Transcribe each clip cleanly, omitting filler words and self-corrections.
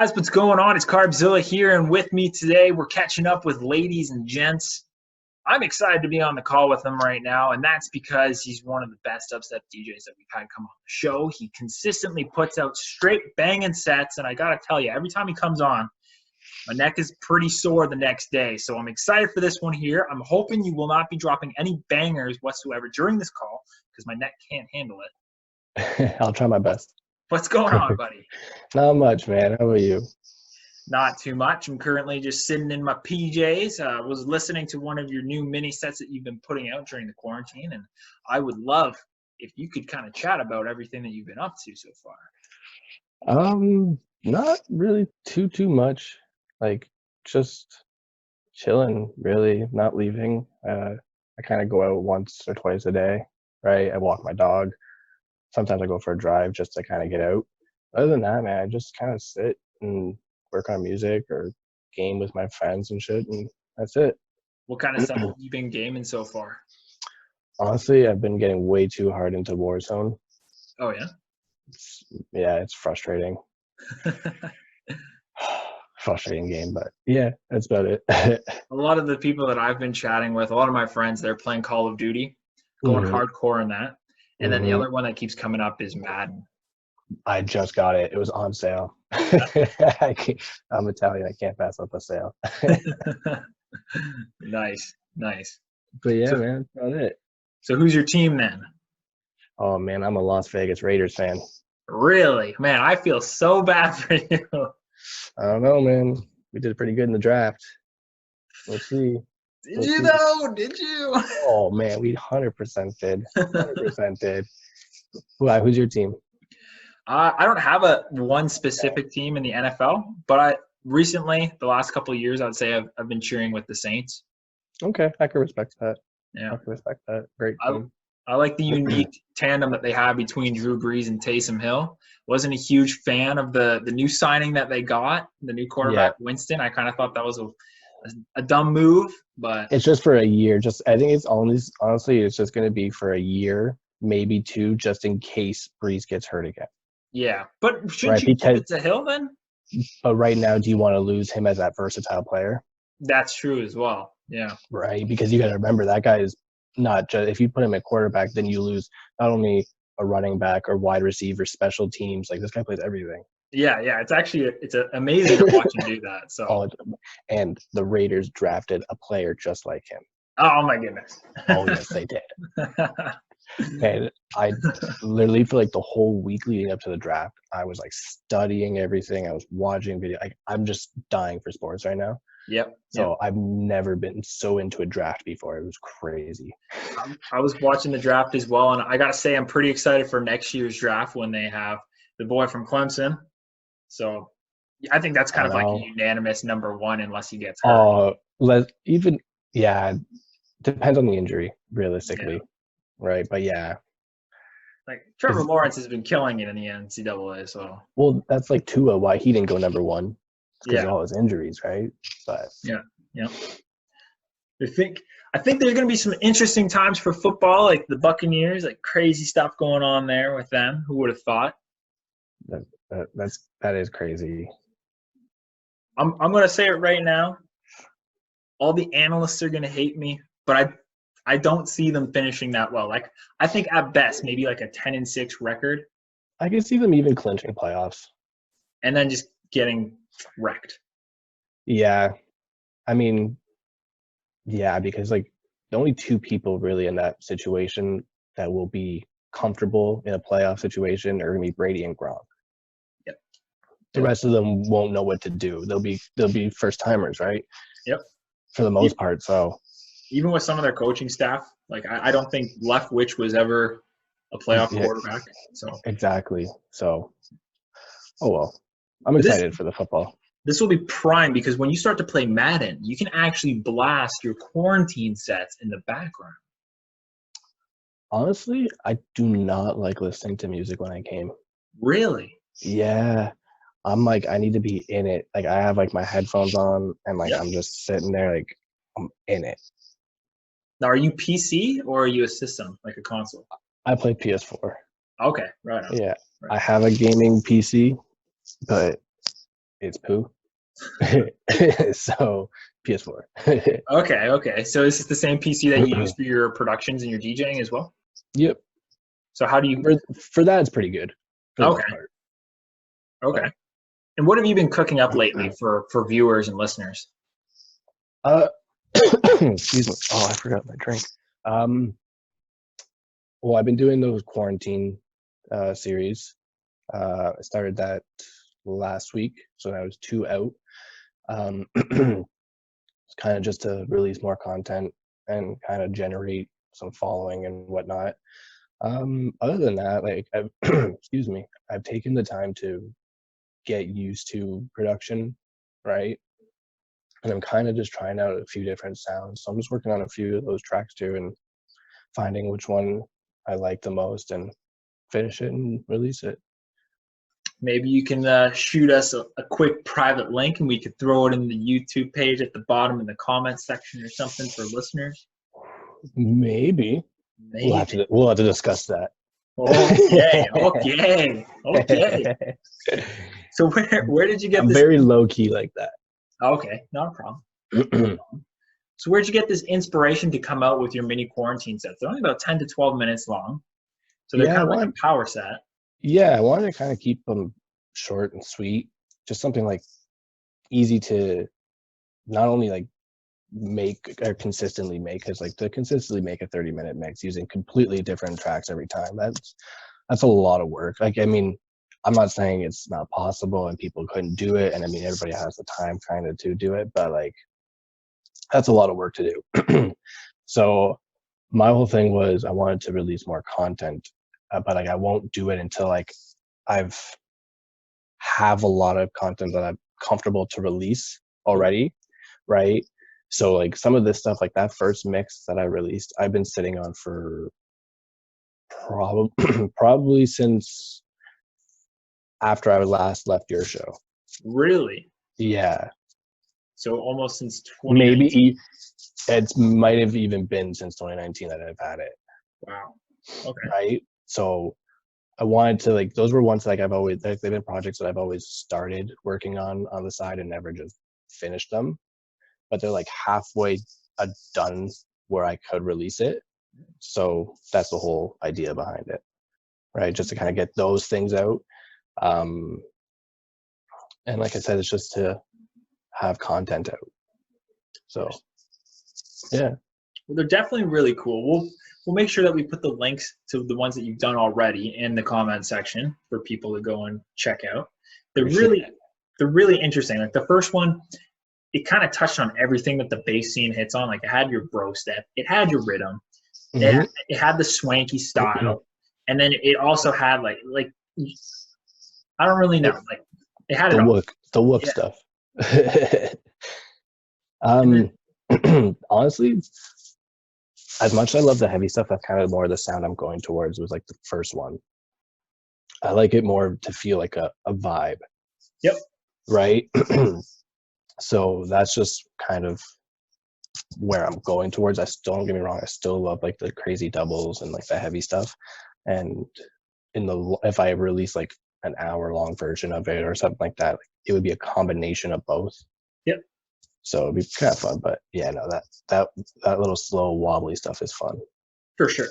Guys, what's going on? It's CarbZilla here, and with me today, we're catching up with Ladies and Gents. I'm excited to be on the call with him right now, and that's because he's one of the best dubstep DJs that we've had come on the show. He consistently puts out straight banging sets, and I gotta tell you, every time he comes on, my neck is pretty sore the next day. So I'm excited for this one here. I'm hoping you will not be dropping any bangers whatsoever during this call because my neck can't handle it. I'll try my best. What's going on, buddy? Not much, man. How about you? Not too much. I'm currently just sitting in my PJs. Was listening to one of your new mini sets that you've been putting out during the quarantine, and I would love if you could kind of chat about everything that you've been up to so far. Not really too much. Like just chilling, really, not leaving. I kind of go out once or twice a day, right? I walk my dog. Sometimes I go for a drive just to kind of get out. Other than that, man, I just kind of sit and work on music or game with my friends and shit, and that's it. What kind of stuff have you been gaming so far? Honestly, I've been getting way too hard into Warzone. Oh, yeah? It's frustrating. Frustrating game, but yeah, that's about it. A lot of the people that I've been chatting with, a lot of my friends, they're playing Call of Duty, going hardcore in that. And then the other one that keeps coming up is Madden. I just got it. It was on sale. I'm Italian. I can't pass up a sale. Nice. But yeah, man, that's about it. So who's your team then? Oh, man, I'm a Las Vegas Raiders fan. Really? Man, I feel so bad for you. I don't know, man. We did pretty good in the draft. Let's see. Did you though? Did you? Oh, man, we 100% did. 100% did. Who's your team? I don't have one specific team in the NFL, but recently, the last couple of years, I would say I've been cheering with the Saints. Okay, I can respect that. Yeah, I can respect that. Great team. I like the unique tandem that they have between Drew Brees and Taysom Hill. Wasn't a huge fan of the new signing that they got, the new quarterback Winston. I kind of thought that was a dumb move, but it's just for a year. I think it's honestly, it's just going to be for a year, maybe two, just in case Brees gets hurt again. Yeah, but shouldn't you give it to Hill then? But right now, do you want to lose him as that versatile player? That's true as well. Yeah. Right, because you got to remember that guy is not just, if you put him at quarterback, then you lose not only a running back or wide receiver, special teams. Like, this guy plays everything. Yeah. It's amazing to watch him do that. So. And the Raiders drafted a player just like him. Oh my goodness. Oh yes, they did. And I literally, for like the whole week leading up to the draft, I was like studying everything. I was watching video. I'm just dying for sports right now. Yep. So I've never been so into a draft before. It was crazy. I was watching the draft as well, and I got to say I'm pretty excited for next year's draft when they have the boy from Clemson. So I think that's kind of like a unanimous number one unless he gets hurt. Depends on the injury, realistically. Yeah. Right, but yeah. Like Trevor Lawrence has been killing it in the NCAA, so. Well, that's like Tua, why he didn't go number one. Because of all his injuries, right? But yeah. I think there's going to be some interesting times for football, like the Buccaneers, like crazy stuff going on there with them. Who would have thought? That is crazy. I'm going to say it right now. All the analysts are going to hate me, but I don't see them finishing that well. Like, I think at best, maybe like a 10-6 record. I can see them even clinching playoffs. And then just getting wrecked. Yeah. I mean, yeah, because like the only two people really in that situation that will be comfortable in a playoff situation are going to be Brady and Gronk. Yep. The rest of them won't know what to do. They'll be first timers, right? Yep. For the most part, so. Even with some of their coaching staff, like I don't think Leftwich was ever a playoff quarterback. So exactly. So, oh well. I'm excited for the football. This will be prime because when you start to play Madden, you can actually blast your quarantine sets in the background. Honestly, I do not like listening to music when I game. Really? Yeah. I'm like, I need to be in it. Like, I have like my headphones on and like I'm just sitting there like I'm in it. Now, are you PC or are you a system, like a console? I play PS4. Okay, right on. Yeah. Right. I have a gaming PC, but it's poo. So PS4. Okay. So is this the same PC that you use for your productions and your DJing as well? Yep. So how do you? For that, it's pretty good for the most part. Okay. And what have you been cooking up lately for viewers and listeners? Excuse me. Oh, I forgot my drink. Well, I've been doing those quarantine series. I started that last week, so I was 2 out. It's kind of just to release more content and kind of generate some following and whatnot. Other than that, like, excuse me, I've taken the time to get used to production, right? And I'm kind of just trying out a few different sounds. So I'm just working on a few of those tracks too and finding which one I like the most and finish it and release it. Maybe you can shoot us a quick private link and we could throw it in the YouTube page at the bottom in the comments section or something for listeners. Maybe. We'll have to discuss that. Okay. So where did you get I'm this? very low key like that. Okay, not a problem. So where'd you get this inspiration to come out with your mini quarantine sets? They're only about 10 to 12 minutes long. So they're kind of like a power set. Yeah, I wanted to kind of keep them short and sweet. Just something like easy to not only like make or consistently make, because like to consistently make a 30-minute mix using completely different tracks every time, that's a lot of work. Like, I mean, I'm not saying it's not possible and people couldn't do it, and I mean everybody has the time kind of to do it, but like that's a lot of work to do. So my whole thing was I wanted to release more content, but like I won't do it until like I've have a lot of content that I'm comfortable to release already, right? So like some of this stuff, like that first mix that I released, I've been sitting on for probably since after I last left your show. Really? Yeah. So almost since 2019. Maybe it might have even been since 2019 that I've had it. Wow. Okay. Right. So I wanted to like those were ones like I've always they've been projects that I've always started working on the side and never just finished them. But they're like halfway done where I could release it. So that's the whole idea behind it, right? Just to kind of get those things out. And like I said, it's just to have content out. So, yeah. Well, they're definitely really cool. We'll make sure that we put the links to the ones that you've done already in the comment section for people to go and check out. They're really interesting. Like the first one, it kind of touched on everything that the bass scene hits on. Like it had your bro step, it had your rhythm, it had the swanky style, and then it also had like I don't really know, like it had the look stuff. Honestly, as much as I love the heavy stuff, that's kind of more the sound I'm going towards was like the first one. I like it more to feel like a vibe. Yep. Right. So that's just kind of where I'm going towards. Don't get me wrong, I still love like the crazy doubles and like the heavy stuff. And if I release like an hour-long version of it or something like that, like, it would be a combination of both. Yep. So it'd be kind of fun. But yeah, no, that little slow wobbly stuff is fun. For sure.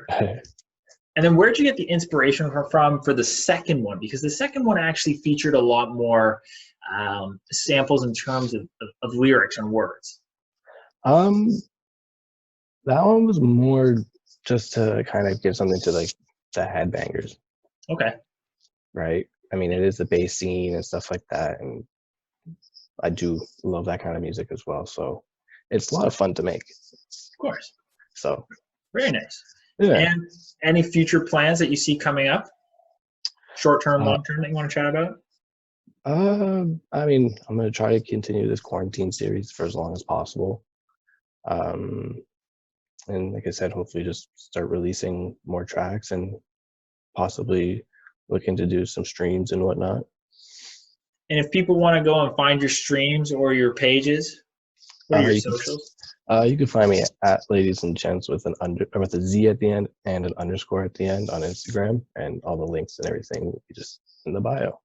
And then where'd you get the inspiration from for the second one? Because the second one actually featured a lot more samples in terms of lyrics and words. That one was more just to kind of give something to like the headbangers. Okay. Right. I mean, it is the bass scene and stuff like that, and I do love that kind of music as well. So it's a lot of fun to make. Of course. So very nice. Yeah. And any future plans that you see coming up? Short term, long term that you want to chat about? I mean, I'm going to try to continue this quarantine series for as long as possible. And like I said, hopefully just start releasing more tracks and possibly looking to do some streams and whatnot. And if people want to go and find your streams or your pages, what are your socials? You can find me at Ladies and Gentz with a Z at the end and an underscore at the end on Instagram, and all the links and everything will be just in the bio.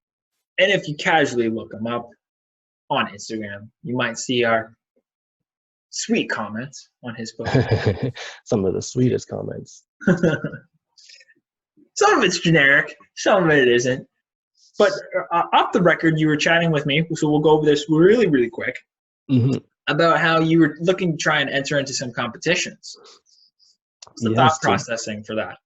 And if you casually look him up on Instagram, you might see our sweet comments on his post. Some of the sweetest comments. Some of it's generic, some of it isn't. But off the record, you were chatting with me, so we'll go over this really, really quick, about how you were looking to try and enter into some competitions. What's the thought processing for that?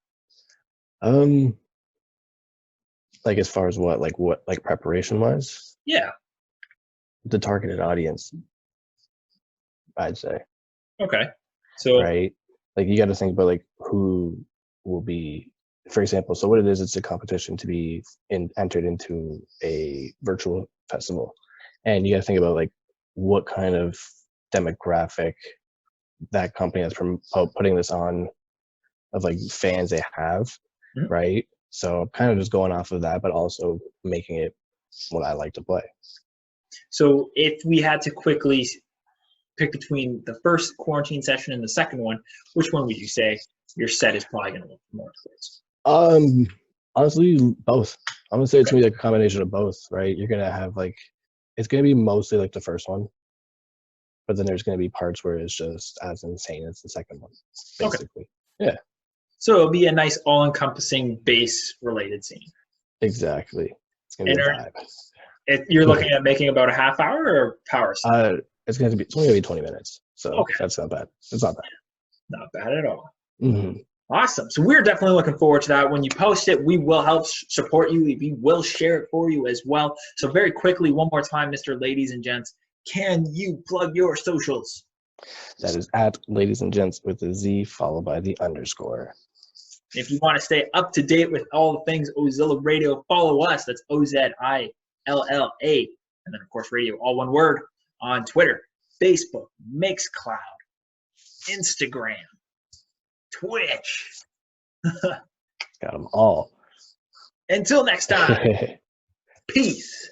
Like as far as what preparation wise? Yeah. The targeted audience, I'd say. Okay. So right, like you got to think about like who will be, for example. So what it is, it's a competition to be entered into a virtual festival, and you got to think about like what kind of demographic that company that's putting this on, of like fans they have, right? So kind of just going off of that, but also making it what I like to play. So if we had to quickly pick between the first quarantine session and the second one, which one would you say your set is probably going to look more towards? Honestly, both. I'm gonna say it's gonna be like a combination of both, right? You're gonna have like, it's gonna be mostly like the first one, but then there's gonna be parts where it's just as insane as the second one, basically. Yeah. So it'll be a nice all-encompassing base-related scene. Exactly. It's gonna be a vibe. You're looking at making about a half hour or power scene? It's only gonna be 20 minutes, so that's not bad. It's not bad. Not bad at all. Awesome. So we're definitely looking forward to that. When you post it, we will help support you. We will share it for you as well. So very quickly, one more time, Mr. Ladies and Gents, can you plug your socials? That is at Ladies and Gents with a Z followed by the _. If you want to stay up to date with all the things CarbZilla Radio, follow us. That's OZILLA. And then, of course, radio, all one word, on Twitter, Facebook, Mixcloud, Instagram, Twitch. Got them all. Until next time, peace.